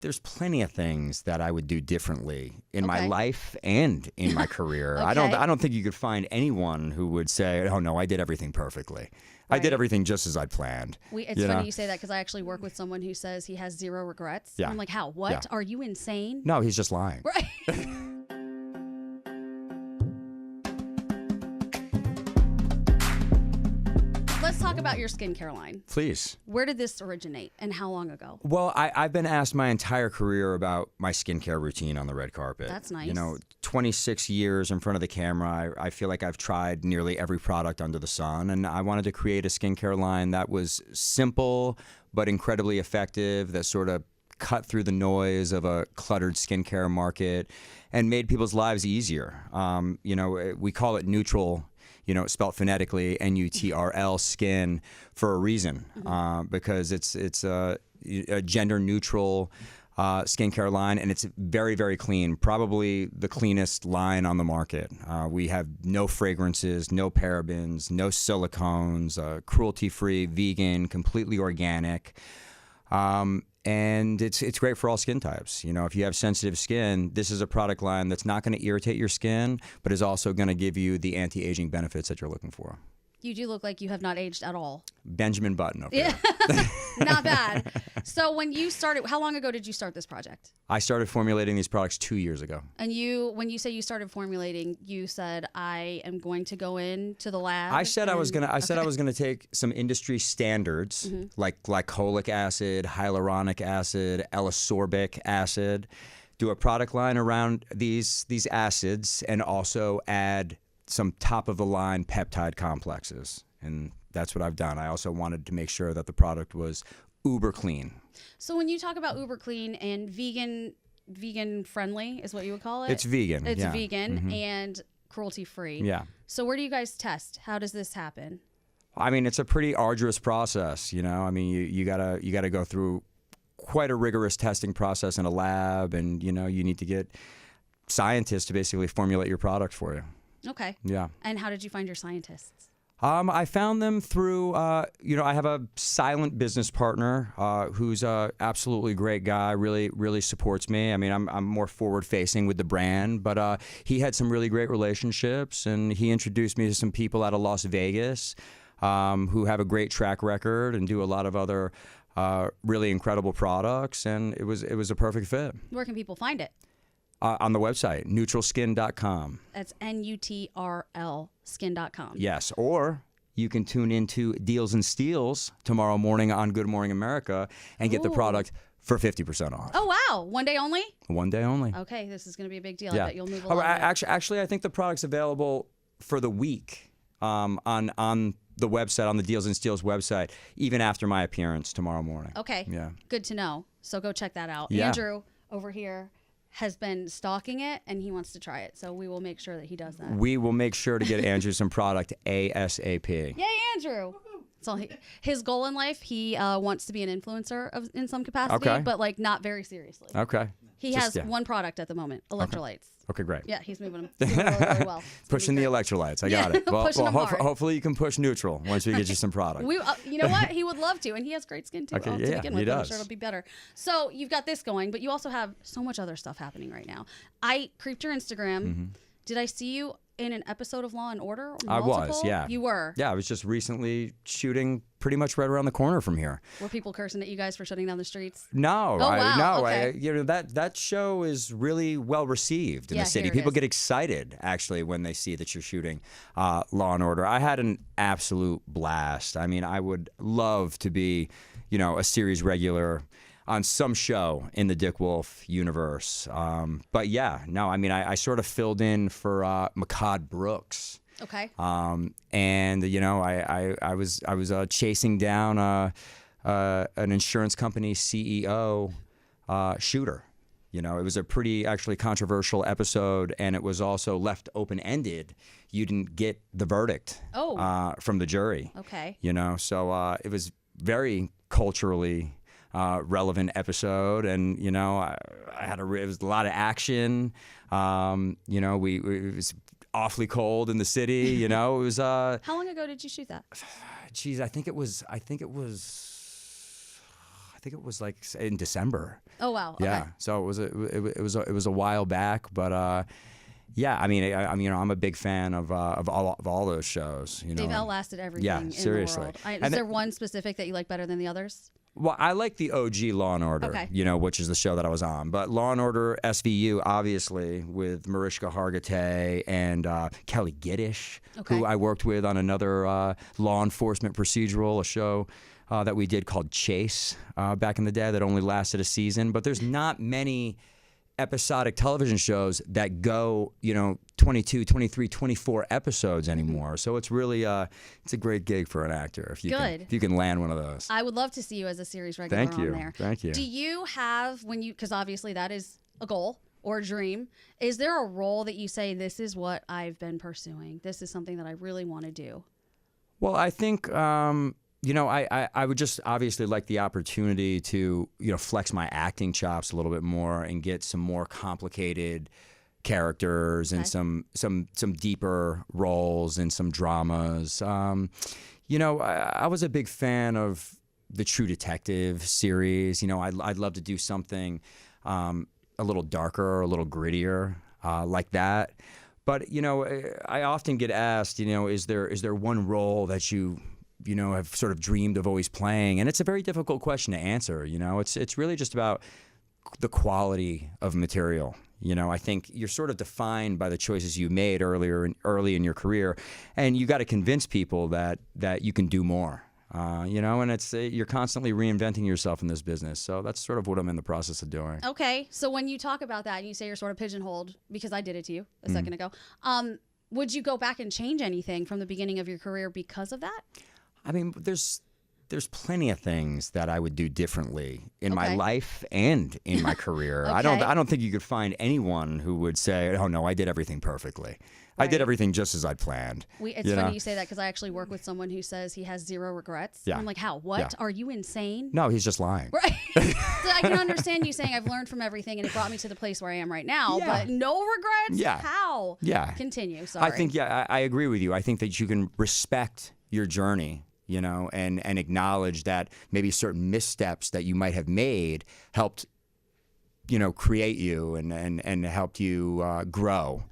there's plenty of things that I would do differently in my life and in my career. I don't think you could find anyone who would say, "Oh no, I did everything perfectly." Right. I did everything just as I'd planned. It's funny you say that, because I actually work with someone who says he has zero regrets. Yeah. I'm like, how? What? Yeah. Are you insane? No, he's just lying. Right. Let's talk about your skincare line. Please. Where did this originate and how long ago? Well, I've been asked my entire career about my skincare routine on the red carpet. That's nice. 26 years in front of the camera. I feel like I've tried nearly every product under the sun, and I wanted to create a skincare line that was simple but incredibly effective, that sort of cut through the noise of a cluttered skincare market and made people's lives easier. We call it neutral, spelled phonetically, NUTRL, skin, for a reason, because it's a gender-neutral skincare line, and it's very, very clean, probably the cleanest line on the market. We have no fragrances, no parabens, no silicones, cruelty-free, vegan, completely organic. And it's great for all skin types. If you have sensitive skin, this is a product line that's not going to irritate your skin, but is also going to give you the anti-aging benefits that you're looking for. You do look like you have not aged at all. Benjamin Button over there. Not bad. So when you started, how long ago did you start this project? I started formulating these products 2 years ago. And when you say you started formulating, you said, I am going to go into the lab. I said I was gonna take some industry standards, like glycolic acid, hyaluronic acid, L-ascorbic acid, do a product line around these acids, and also add some top-of-the-line peptide complexes, and that's what I've done. I also wanted to make sure that the product was uber clean. So when you talk about uber clean and vegan friendly is what you would call it? It's vegan. It's vegan and cruelty-free. Yeah. So where do you guys test? How does this happen? I mean, it's a pretty arduous process, I mean, you gotta go through quite a rigorous testing process in a lab, and you need to get scientists to basically formulate your product for you. Okay. Yeah. And how did you find your scientists? I found them through, I have a silent business partner who's a absolutely great guy, really, really supports me. I mean, I'm more forward-facing with the brand, but he had some really great relationships, and he introduced me to some people out of Las Vegas who have a great track record and do a lot of other really incredible products, and it was a perfect fit. Where can people find it? On the website, neutralskin.com. That's NUTRL skin.com. Yes, or you can tune into Deals and Steals tomorrow morning on Good Morning America and get the product for 50% off. Oh, wow. One day only? One day only. Okay, this is going to be a big deal. Yeah. I bet you'll move Oh, along. actually, I think the product's available for the week on the website, on the Deals and Steals website, even after my appearance tomorrow morning. Okay. Yeah. Good to know. So go check that out. Yeah. Andrew over here has been stalking it, and he wants to try it. So we will make sure that he does that. We will make sure to get Andrew some product ASAP. Yay, Andrew! So his goal in life, he wants to be an influencer in some capacity, but not very seriously. Okay. He has one product at the moment, electrolytes. Okay, great. Yeah, he's moving them really well. Pushing the electrolytes. I got it. Well, hopefully you can push neutral once we get you some product. You know what? He would love to, and he has great skin too. Okay, to begin with, he does. I'm sure it'll be better. So you've got this going, but you also have so much other stuff happening right now. I creeped your Instagram. Mm-hmm. Did I see you in an episode of Law and Order? I was, yeah. You were? Yeah, I was just recently shooting pretty much right around the corner from here. Were people cursing at you guys for shutting down the streets? No. Oh, wow. Okay. That show is really well received in the city. People get excited, actually, when they see that you're shooting Law and Order. I had an absolute blast. I mean, I would love to be, a series regular on some show in the Dick Wolf universe. But yeah, no, I mean, I sort of filled in for Makad Brooks. Okay. And I was chasing down an insurance company CEO shooter. It was a pretty actually controversial episode, and it was also left open-ended. You didn't get the verdict from the jury. Okay. So it was very culturally relevant episode, and I had it was a lot of action. It was awfully cold in the city. It was. How long ago did you shoot that? Geez, I think it was think it was like in December. Oh wow. Yeah. Okay. So it was a while back, but yeah. I mean, I'm a big fan of all those shows. You know, They've outlasted everything. Yeah, in seriously. The world. And Is there one specific that you like better than the others? Well, I like the OG Law and Order, Okay. you know, which is the show that I was on. But Law and Order SVU, obviously, with Mariska Hargitay and Kelly Giddish, Okay. who I worked with on another law enforcement procedural, a show that we did called Chase back in the day that only lasted a season. But there's not many episodic television shows that go, 22, 23, 24 episodes anymore. So it's really it's a great gig for an actor if you can land one of those. I would love to see you as a series regular Thank you. on there. Thank you. Do you have, because obviously that is a goal or a dream, is there a role that you say, this is what I've been pursuing? This is something that I really want to do? Well, I think I would just obviously like the opportunity to, flex my acting chops a little bit more and get some more complicated characters and some deeper roles and some dramas. I was a big fan of the True Detective series. I'd love to do something a little darker, a little grittier like that. But, I often get asked, is there one role that you have sort of dreamed of always playing? And it's a very difficult question to answer. It's really just about the quality of material. I think you're sort of defined by the choices you made early in your career, and you got to convince people that you can do more. And it's you're constantly reinventing yourself in this business. So that's sort of what I'm in the process of doing. Okay. So when you talk about that and you say you're sort of pigeonholed, because I did it to you a second ago, would you go back and change anything from the beginning of your career because of that? I mean, there's plenty of things that I would do differently in my life and in my career. Okay. I don't think you could find anyone who would say, "Oh no, I did everything perfectly. I did everything just as I planned." It's funny you say that because I actually work with someone who says he has zero regrets. Yeah. I'm like, how? What? Yeah. Are you insane? No, he's just lying. Right. So I can understand you saying I've learned from everything and it brought me to the place where I am right now. Yeah. But no regrets? Yeah. How? Yeah. Continue. Sorry. I think, I agree with you. I think that you can respect your journey, and acknowledge that maybe certain missteps that you might have made helped, create you and helped you grow.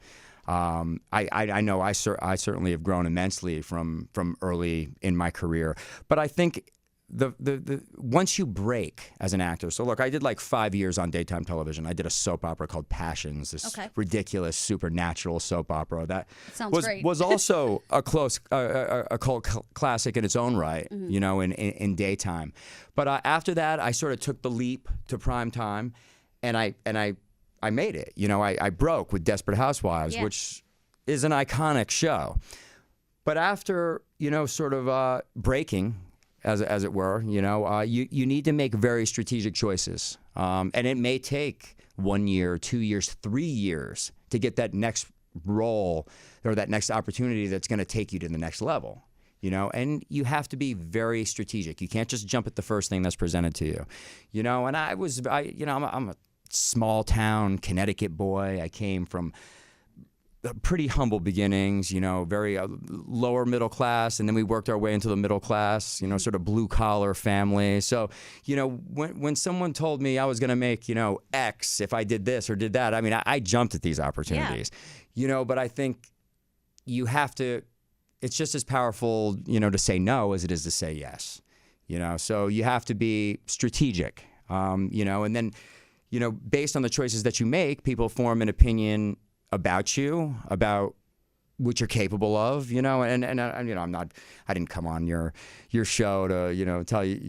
I know I certainly have grown immensely from early in my career, but I think the once you break as an actor. So look, I did like 5 years on daytime television. I did a soap opera called Passions, this ridiculous supernatural soap opera that was also a cult classic in its own right, in daytime. But after that, I sort of took the leap to prime time, and I made it. I broke with Desperate Housewives, which is an iconic show. But after, sort of breaking, as it were, you need to make very strategic choices. And it may take 1 year, 2 years, 3 years to get that next role or that next opportunity that's going to take you to the next level. And you have to be very strategic. You can't just jump at the first thing that's presented to you. And I'm a small town Connecticut boy. I came from pretty humble beginnings, very lower middle class, and then we worked our way into the middle class, sort of blue collar family. So, when someone told me I was going to make, X if I did this or did that, I mean, I jumped at these opportunities, but I think you have to, it's just as powerful, to say no as it is to say yes, so you have to be strategic, and then, based on the choices that you make, people form an opinion about you, about what you're capable of, and I didn't come on your show to,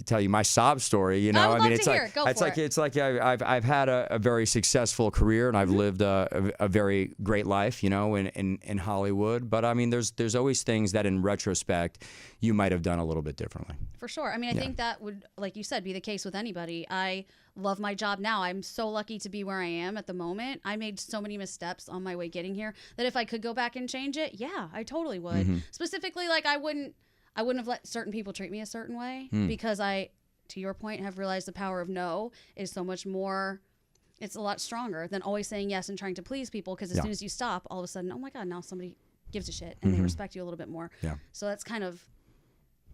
tell you my sob story, I would love it's to like, hear it. Go it's for like, it. it's like I've had a very successful career and I've lived a very great life, in Hollywood. But I mean, there's always things that in retrospect you might have done a little bit differently. For sure. I mean, I think that would, like you said, be the case with anybody. I love my job now. I'm so lucky to be where I am at the moment. I made so many missteps on my way getting here that if I could go back and change it, yeah, I totally would. Mm-hmm. Specifically, like I wouldn't have let certain people treat me a certain way because I, to your point, have realized the power of no is so much more. It's a lot stronger than always saying yes and trying to please people, because as soon as you stop, all of a sudden, oh my God, now somebody gives a shit and they respect you a little bit more. Yeah. So that's kind of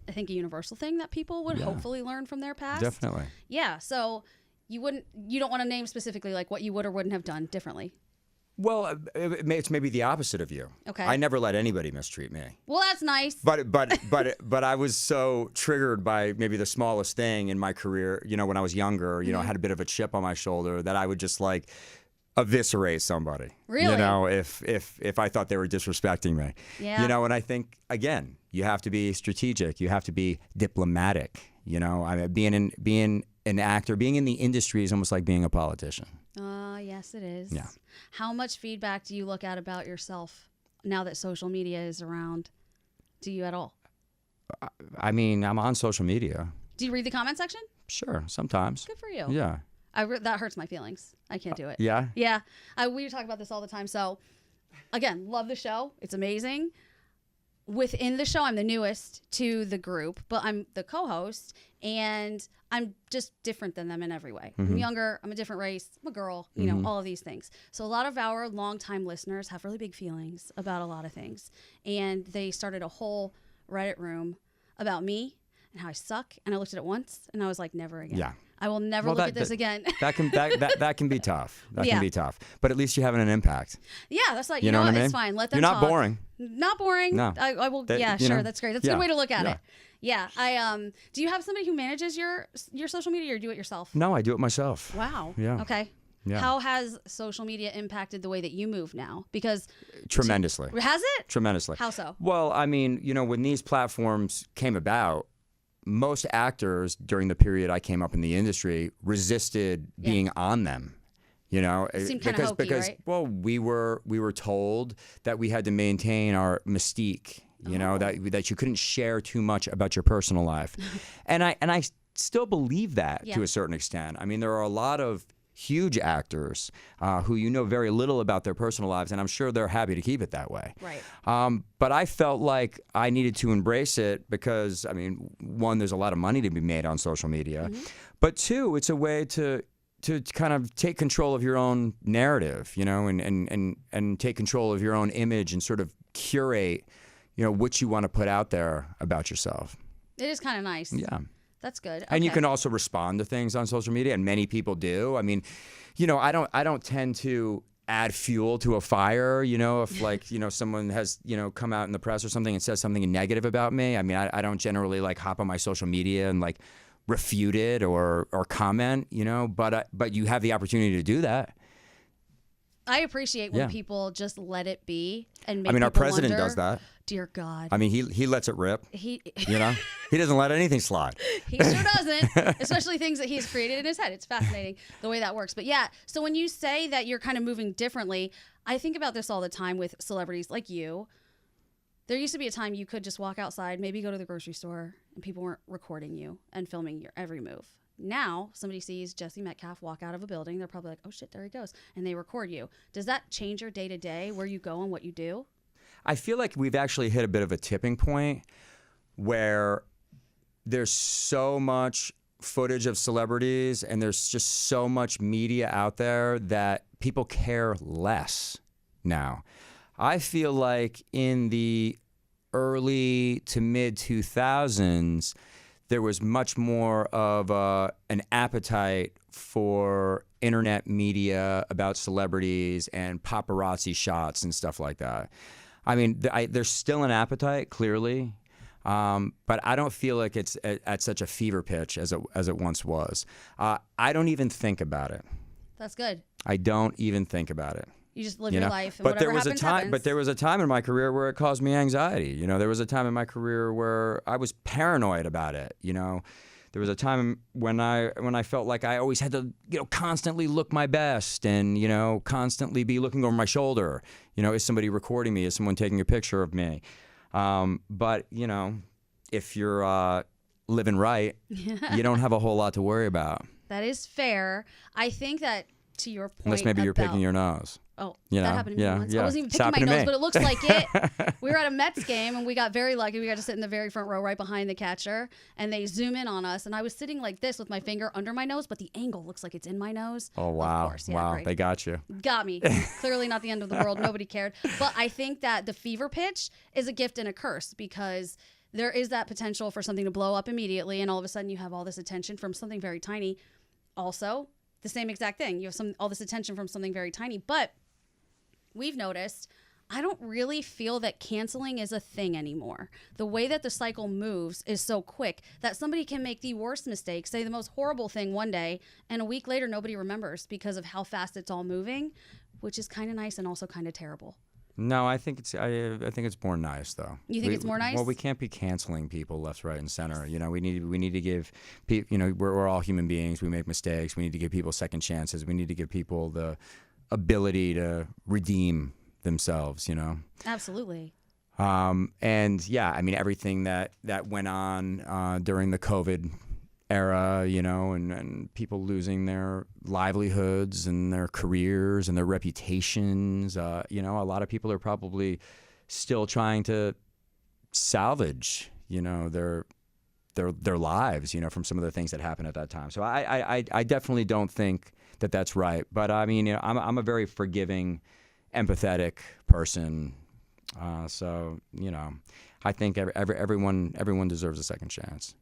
I think, a universal thing that people would hopefully learn from their past. Definitely. Yeah. So you don't want to name specifically like what you would or wouldn't have done differently. Well, it's maybe the opposite of you. Okay. I never let anybody mistreat me. Well, that's nice. But I was so triggered by maybe the smallest thing in my career, when I was younger, I had a bit of a chip on my shoulder that I would just like eviscerate somebody. Really? If I thought they were disrespecting me. Yeah. And I think, again, you have to be strategic. You have to be diplomatic. I mean, being an actor, being in the industry is almost like being a politician. Yes, it is. Yeah. How much feedback do you look at about yourself now that social media is around? Do you at all? I mean, I'm on social media. Do you read the comment section? Sure, sometimes. Good for you. Yeah. That hurts my feelings. I can't do it. Yeah? Yeah. We talk about this all the time. So, again, love the show. It's amazing. Within the show, I'm the newest to the group, but I'm the co-host, and I'm just different than them in every way. I'm younger. I'm a different race. I'm a girl. All of these things. So a lot of our longtime listeners have really big feelings about a lot of things, and they started a whole Reddit room about me and how I suck. And I looked at it once, and I was like, never again. Yeah. I will never look at this again. That can be tough. That can be tough. But at least you're having an impact. Yeah, that's like, you know what I mean? It's fine. Let them You're talk. not boring. Not boring. No. I will. Sure. That's great. That's a good way to look at it. Yeah. Do you have somebody who manages your social media, or do it yourself? No, I do it myself. Wow. Yeah. Okay. Yeah. How has social media impacted the way that you move now? Because tremendously. Has it? Tremendously. How so? Well, I mean, when these platforms came about, most actors during the period I came up in the industry resisted being on them. It seemed kind of hokey, right? Well, we were told that we had to maintain our mystique. That you couldn't share too much about your personal life, and I still believe that to a certain extent. I mean, there are a lot of huge actors who very little about their personal lives, and I'm sure they're happy to keep it that way. Right. But I felt like I needed to embrace it because, I mean, one, there's a lot of money to be made on social media, but two, it's a way to kind of take control of your own narrative, and take control of your own image and sort of curate, what you want to put out there about yourself. It is kind of nice. Yeah. That's good. Okay. And you can also respond to things on social media, and many people do. I mean, I don't tend to add fuel to a fire, if someone has, come out in the press or something and says something negative about me. I mean, I don't generally like hop on my social media and like refute it or comment, but you have the opportunity to do that. I appreciate when people just let it be and make. I mean, our president wonder, does that. Dear God. I mean, he lets it rip. He doesn't let anything slide. He sure doesn't, especially things that he's created in his head. It's fascinating the way that works. But yeah, so when you say that you're kind of moving differently, I think about this all the time with celebrities like you. There used to be a time you could just walk outside, maybe go to the grocery store, and people weren't recording you and filming your every move. Now, somebody sees Jesse Metcalfe walk out of a building, they're probably like, oh shit, there he goes. And they record you. Does that change your day-to-day, where you go and what you do? I feel like we've actually hit a bit of a tipping point where there's so much footage of celebrities and there's just so much media out there that people care less now. I feel like in the early to mid 2000s, there was much more of an appetite for internet media about celebrities and paparazzi shots and stuff like that. I mean, there's still an appetite, clearly, but I don't feel like it's at such a fever pitch as it once was. I don't even think about it. That's good. I don't even think about it. You just live your life, and but whatever there was happens, a time. happens. But there was a time in my career where it caused me anxiety. There was a time in my career where I was paranoid about it. There was a time when I felt like I always had to, constantly look my best and, constantly be looking over my shoulder. Is somebody recording me? Is someone taking a picture of me? But if you're living right, you don't have a whole lot to worry about. That is fair. I think that, to your point, unless maybe you're picking your nose. Oh, that happened to me once. Yeah. I wasn't even picking my nose, but it looks like it. We were at a Mets game, and we got very lucky. We got to sit in the very front row right behind the catcher, and they zoom in on us, and I was sitting like this with my finger under my nose, but the angle looks like it's in my nose. Oh, wow. Of course. Yeah, wow. great. They got you. Got me. Clearly not the end of the world. Nobody cared. But I think that the fever pitch is a gift and a curse, because there is that potential for something to blow up immediately, and all of a sudden you have all this attention from something very tiny. Also, the same exact thing. You have all this attention from something very tiny, but we've noticed I don't really feel that canceling is a thing anymore. The way that the cycle moves is so quick that somebody can make the worst mistake, say the most horrible thing one day, and a week later nobody remembers because of how fast it's all moving, which is kind of nice and also kind of terrible. No, I think it's more nice though. You think it's more nice? Well, we can't be canceling people left, right, and center. You know, we need to give people. You know, we're all human beings. We make mistakes. We need to give people second chances. We need to give people the ability to redeem themselves, you know. Absolutely. And yeah, I mean everything that went on during the COVID era, you know, and people losing their livelihoods and their careers and their reputations. You know, a lot of people are probably still trying to salvage, you know, their lives, you know, from some of the things that happened at that time. So I definitely don't think that that's right. But I mean, you know, I'm a very forgiving, empathetic person. So, you know, I think everyone deserves a second chance.